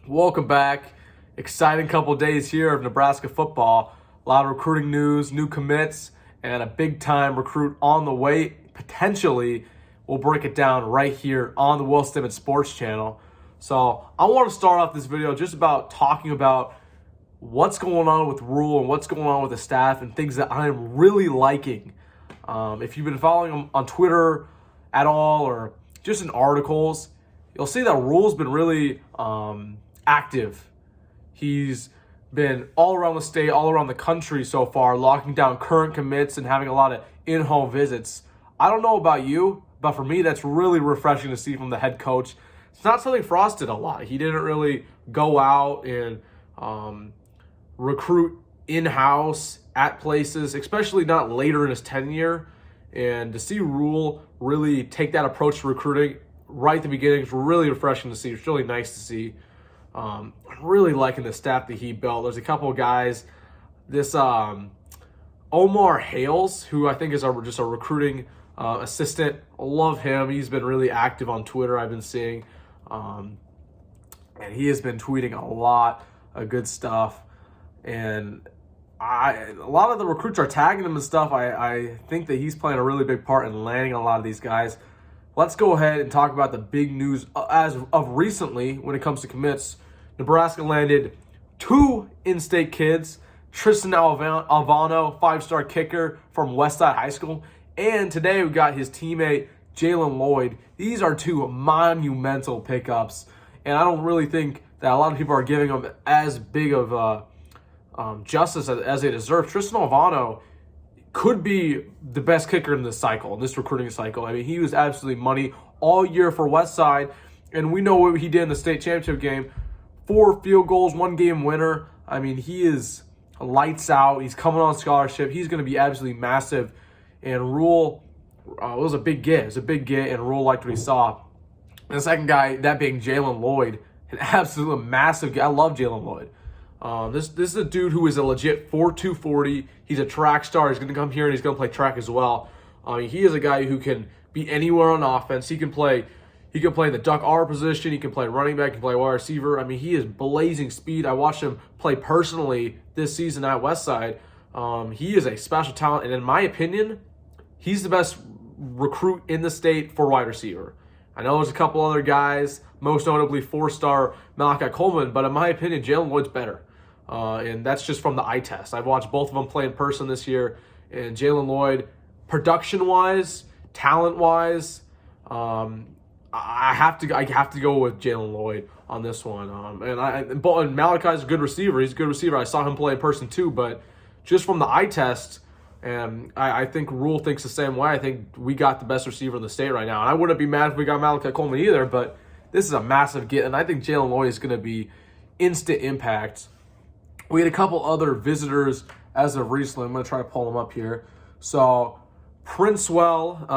Welcome back. Exciting couple days here of Nebraska football. A lot of recruiting news, new commits, and a big-time recruit on the way. Potentially, we'll break it down right here on the Will Stimmons Sports Channel. So I want to start off this video just about talking about what's going on with Rule and what's going on with the staff and things that I'm really liking. If you've been following him on Twitter at all or just in articles, you'll see that Rule's been really active. He's been all around the state, all around the country so far, locking down current commits and having a lot of in-home visits. I don't know about you, but for me, that's really refreshing to see from the head coach. It's not something Frost did a lot. He didn't really go out and recruit in-house at places, especially not later in his tenure. And to see Rule really take that approach to recruiting right at the beginning is really refreshing to see. It's really nice to see. I'm really liking the staff that he built. There's a couple of guys. This Omar Hales, who I think is just a recruiting assistant. I love him. He's been really active on Twitter, I've been seeing. And he has been tweeting a lot of good stuff. And a lot of the recruits are tagging him and stuff. I think that he's playing a really big part in landing a lot of these guys. Let's go ahead and talk about the big news as of recently when it comes to commits. Nebraska landed 2 in-state kids, Tristan Alvano, 5-star kicker from Westside High School, and today we got his teammate Jaylen Lloyd. These are 2 monumental pickups, and I don't really think that a lot of people are giving them as big of justice as they deserve. Tristan Alvano could be the best kicker in this cycle, in this recruiting cycle. I mean, he was absolutely money all year for Westside, and we know what he did in the state championship game. 4 field goals, 1-game winner. I mean, he is lights out. He's coming on scholarship. He's going to be absolutely massive. And Rule, it was a big get. It was a big get, and Rule liked what he saw. And the second guy, that being Jaylen Lloyd, an absolute massive guy. I love Jaylen Lloyd. This is a dude who is a legit 4'2", 40. He's a track star. He's going to come here and he's going to play track as well. He is a guy who can be anywhere on offense. He can play in the duck R position. He can play running back. He can play wide receiver. I mean, he is blazing speed. I watched him play personally this season at Westside. He is a special talent, and in my opinion, he's the best recruit in the state for wide receiver. I know there's a couple other guys, most notably 4-star Malik Coleman, but in my opinion, Jaylen Lloyd's better. And that's just from the eye test. I've watched both of them play in person this year, and Jaylen Lloyd, production-wise, talent-wise, I have to go with Jaylen Lloyd on this one. And Malachi's a good receiver. He's a good receiver. I saw him play in person too, but just from the eye test, and I think Rule thinks the same way. I think we got the best receiver in the state right now. And I wouldn't be mad if we got Malik Coleman either, but this is a massive get, and I think Jaylen Lloyd is going to be instant impact. We had a couple other visitors as of recently. I'm going to try to pull them up here. So Princewell,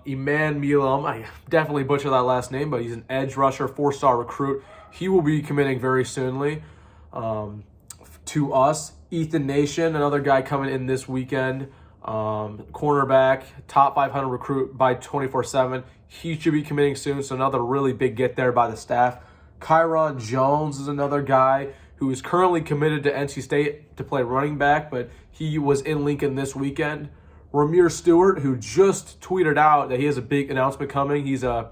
Iman Milam, I definitely butchered that last name, but he's an edge rusher, 4-star recruit. He will be committing very soonly to us. Ethan Nation, another guy coming in this weekend, cornerback, top 500 recruit by 24/7. He should be committing soon, so another really big get there by the staff. Kyron Jones is another guy who is currently committed to NC State to play running back, but he was in Lincoln this weekend. Ramir Stewart, who just tweeted out that he has a big announcement coming. He's a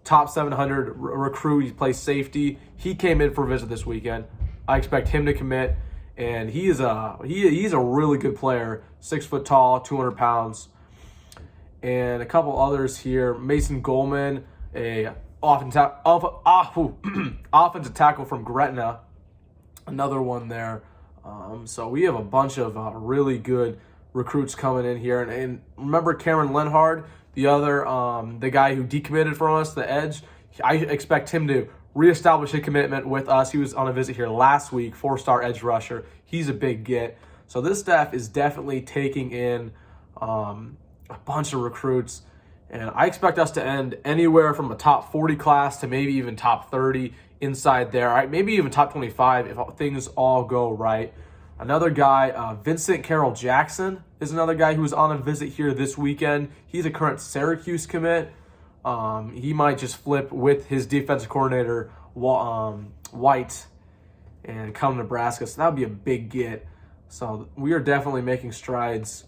top 700 recruit. He plays safety. He came in for a visit this weekend. I expect him to commit, and he's a really good player. 6 foot tall, 200 pounds. And a couple others here. Mason Goldman, a offensive tackle from Gretna. Another one there. So we have a bunch of really good recruits coming in here. And remember Cameron Lenhardt, the guy who decommitted from us, the edge. I expect him to reestablish a commitment with us. He was on a visit here last week, 4-star edge rusher. He's a big get. So this staff is definitely taking in a bunch of recruits. And I expect us to end anywhere from a top 40 class to maybe even top 30 inside there. Right? Maybe even top 25 if things all go right. Another guy, Vincent Carroll Jackson, is another guy who was on a visit here this weekend. He's a current Syracuse commit. He might just flip with his defensive coordinator White and come to Nebraska. So that would be a big get. So we are definitely making strides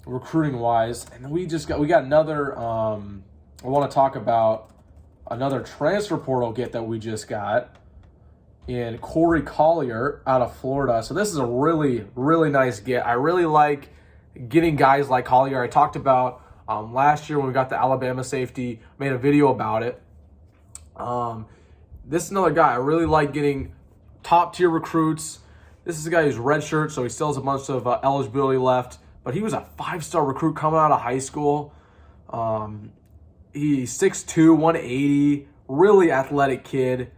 recruiting wise. And we got another I want to talk about another transfer portal get that we just got in Collier out of Florida. So this is a really, really nice get. I really like getting guys like Collier. I talked about last year when we got the Alabama safety, made a video about it. This is another guy. I really like getting top-tier recruits. This is a guy who's redshirt, so he still has a bunch of eligibility left. But he was a 5-star recruit coming out of high school. He's 6'2", 180, really athletic kid.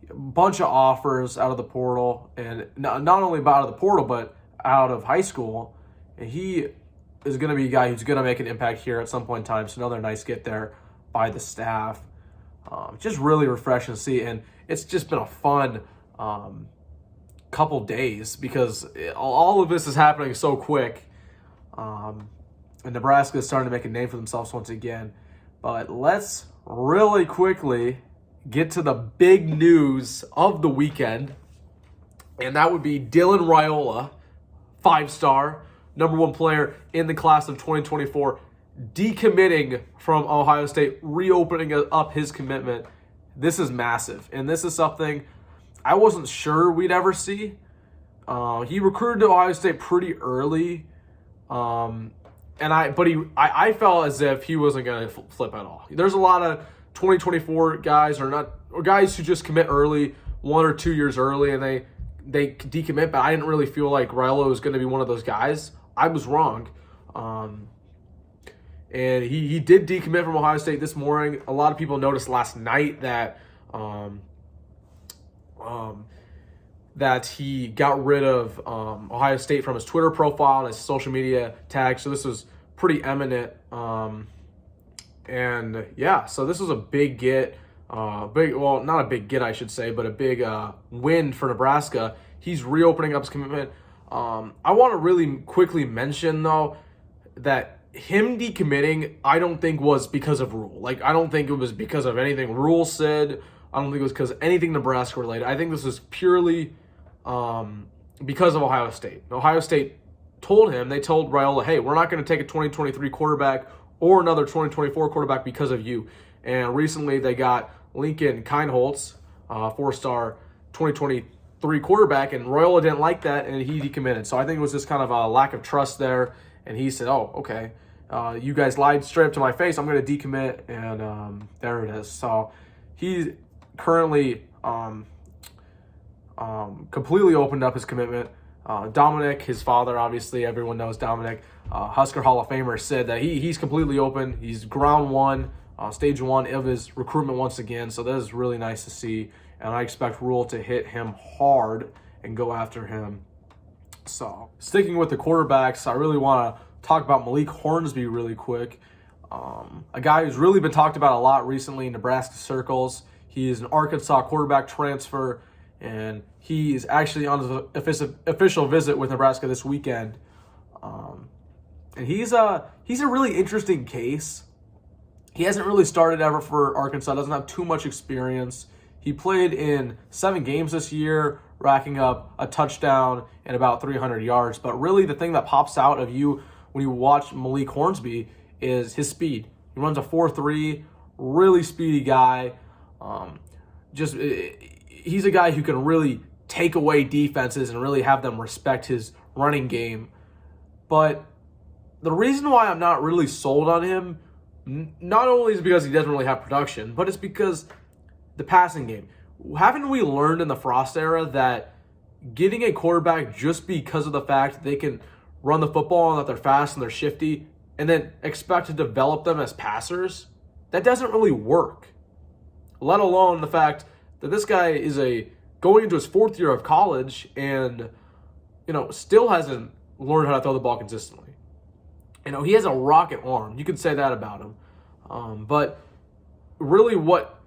A bunch of offers out of the portal, and not only out of the portal, but out of high school. And he is going to be a guy who's going to make an impact here at some point in time. So another nice get there by the staff. Just really refreshing to see, and it's just been a fun couple days because all of this is happening so quick. And Nebraska is starting to make a name for themselves once again. But let's really quickly get to the big news of the weekend, and that would be Dylan Raiola, 5-star, number 1 player in the class of 2024, decommitting from Ohio State, reopening up his commitment. This is massive, and this is something I wasn't sure we'd ever see. He recruited to Ohio State pretty early, and I felt as if he wasn't going to flip at all. There's a lot of 2024 guys or guys who just commit early, 1 or 2 years early, and they decommit, but I didn't really feel like Raiola was going to be one of those guys. I was wrong. And he did decommit from Ohio State this morning. A lot of people noticed last night that that he got rid of Ohio State from his Twitter profile and his social media tag. So this was pretty eminent. And yeah, so this was a big get. Not a big get, I should say, but a big win for Nebraska. He's reopening up his commitment. I want to really quickly mention, though, that him decommitting, I don't think was because of Rule. Like, I don't think it was because of anything Rule said. I don't think it was because of anything Nebraska related. I think this was purely because of Ohio State. Ohio State told Raiola, hey, we're not going to take a 2023 quarterback or another 2024 quarterback because of you. And recently they got Lincoln Kienholz, 4-star 2023 quarterback, and Raiola didn't like that, and he decommitted. So I think it was just kind of a lack of trust there. And he said, oh, okay, you guys lied straight up to my face. I'm going to decommit, and there it is. So he currently completely opened up his commitment. Dominic, his father, obviously, everyone knows Dominic, Husker Hall of Famer, said that he's completely open. He's ground one, stage 1 of his recruitment once again. So that is really nice to see. And I expect Rule to hit him hard and go after him. So, sticking with the quarterbacks, I really want to talk about Malik Hornsby really quick. A guy who's really been talked about a lot recently in Nebraska circles. He is an Arkansas quarterback transfer, and he is actually on his official visit with Nebraska this weekend. And he's a really interesting case. He hasn't really started ever for Arkansas, doesn't have too much experience. He played in 7 games this year, racking up a touchdown and about 300 yards. But really the thing that pops out of you when you watch Malik Hornsby is his speed. He runs a 4.3, really speedy guy. He's a guy who can really take away defenses and really have them respect his running game. But the reason why I'm not really sold on him, not only is because he doesn't really have production, but it's because the passing game. Haven't we learned in the Frost era that getting a quarterback just because of the fact that they can run the football and that they're fast and they're shifty and then expect to develop them as passers, that doesn't really work. Let alone the fact that this guy is going into his 4th year of college and, still hasn't learned how to throw the ball consistently. He has a rocket arm. You can say that about him. But really what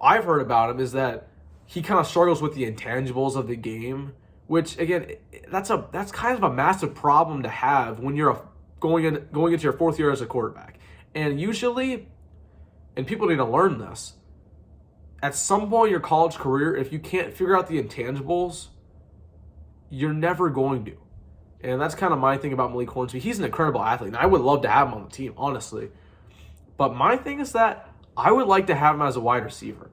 I've heard about him is that he kind of struggles with the intangibles of the game, which again, that's kind of a massive problem to have when you're going into your 4th year as a quarterback. And usually, and people need to learn this, at some point in your college career, if you can't figure out the intangibles, you're never going to. And that's kind of my thing about Malik Hornsby. He's an incredible athlete, and I would love to have him on the team, honestly. But my thing is that I would like to have him as a wide receiver.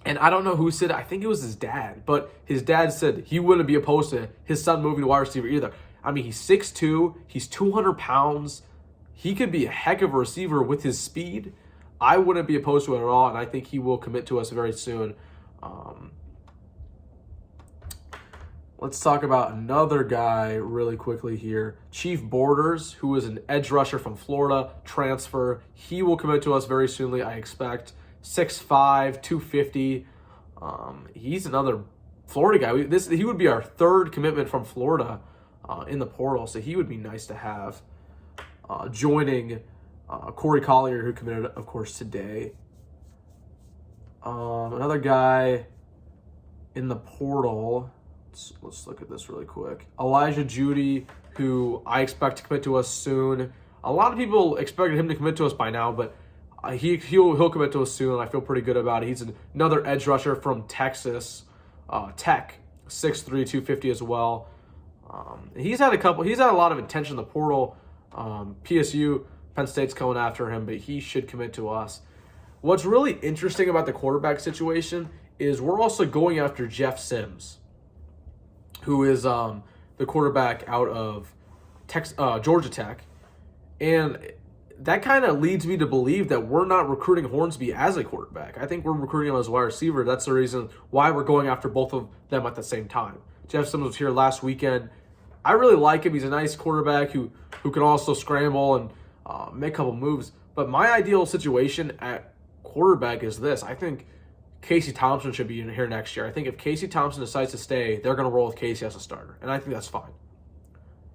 And I don't know who said it. I think it was his dad. But his dad said he wouldn't be opposed to his son moving to wide receiver either. I mean, he's 6'2". He's 200 pounds. He could be a heck of a receiver with his speed. I wouldn't be opposed to it at all, and I think he will commit to us very soon. Let's talk about another guy really quickly here. Chief Borders, who is an edge rusher from Florida, transfer. He will commit to us very soonly, I expect. 6'5", 250. He's another Florida guy. He would be our third commitment from Florida in the portal, so he would be nice to have joining Collier, who committed, of course, today. Another guy in the portal. Let's look at this really quick. Elijah Judy, who I expect to commit to us soon. A lot of people expected him to commit to us by now, but he'll commit to us soon, and I feel pretty good about it. He's another edge rusher from Texas Tech, 6'3", 250 as well. He's had a lot of attention in the portal. PSU, Penn State's going after him, but he should commit to us. What's really interesting about the quarterback situation is we're also going after Jeff Sims, who is the quarterback out of Georgia Tech. And that kind of leads me to believe that we're not recruiting Hornsby as a quarterback. I think we're recruiting him as a wide receiver. That's the reason why we're going after both of them at the same time. Jeff Sims was here last weekend. I really like him. He's a nice quarterback who can also scramble and make a couple moves. But my ideal situation at quarterback is this. I think Casey Thompson should be in here next year. I think if Casey Thompson decides to stay, they're going to roll with Casey as a starter. And I think that's fine.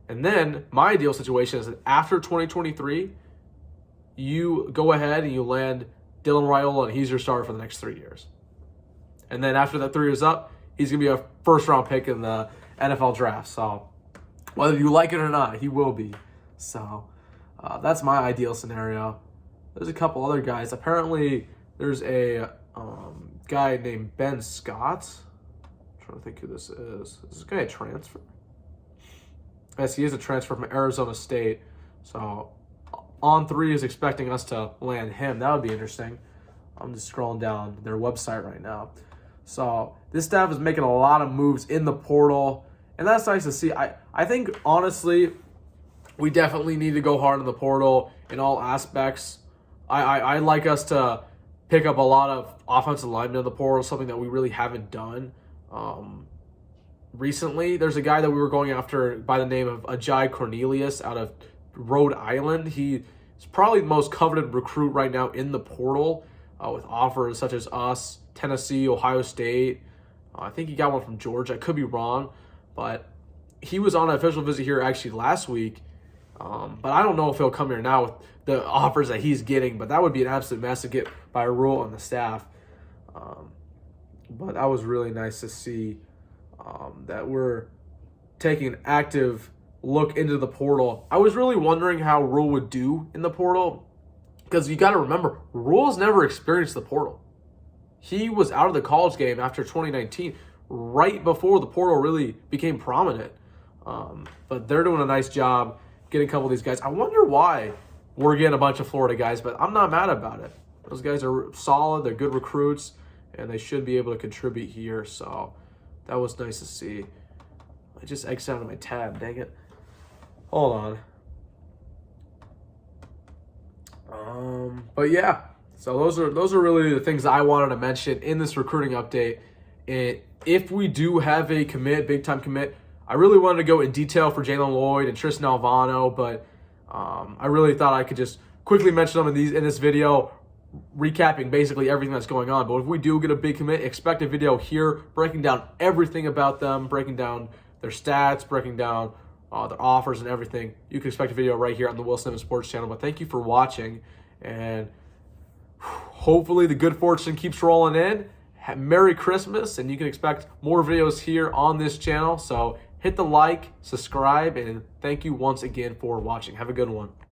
And then my ideal situation is that after 2023, you go ahead and you land Dylan Raiola, and he's your starter for the next 3 years. And then after that 3 years up, he's going to be a first-round pick in the NFL draft. So whether you like it or not, he will be. So that's my ideal scenario. There's a couple other guys. Apparently, there's a guy named Ben Scott. I'm trying to think who this is. Is this guy a transfer? Yes, he is a transfer from Arizona State. So On3 is expecting us to land him. That would be interesting. I'm just scrolling down their website right now. So this staff is making a lot of moves in the portal, and that's nice to see. I think, honestly, we definitely need to go hard in the portal in all aspects. I'd like us to pick up a lot of offensive linemen in the portal, something that we really haven't done recently. There's a guy that we were going after by the name of Ajay Cornelius out of Rhode Island. He is probably the most coveted recruit right now in the portal with offers such as us, Tennessee, Ohio State. I think he got one from Georgia. I could be wrong, but he was on an official visit here actually last week. But I don't know if he'll come here now with the offers that he's getting, but that would be an absolute mess to get by Rule and the staff. But that was really nice to see that we're taking an active look into the portal. I was really wondering how Rule would do in the portal, because you got to remember, Rule's never experienced the portal. He was out of the college game after 2019, right before the portal really became prominent. But they're doing a nice job getting a couple of these guys. I wonder why we're getting a bunch of Florida guys, but I'm not mad about it. Those guys are solid. They're good recruits, and they should be able to contribute here. So that was nice to see. I just exited out of my tab. Dang it. Hold on. But yeah, so those are really the things that I wanted to mention in this recruiting update. And if we do have a commit, big time commit, I really wanted to go in detail for Jaylen Lloyd and Tristan Alvano, but I really thought I could just quickly mention them in this video, recapping basically everything that's going on. But if we do get a big commit, expect a video here breaking down everything about them, breaking down their stats, breaking down their offers and everything. You can expect a video right here on the Will Simmons Sports channel. But thank you for watching, and hopefully the good fortune keeps rolling in. Merry Christmas, and you can expect more videos here on this channel. So hit the like, subscribe, and thank you once again for watching. Have a good one.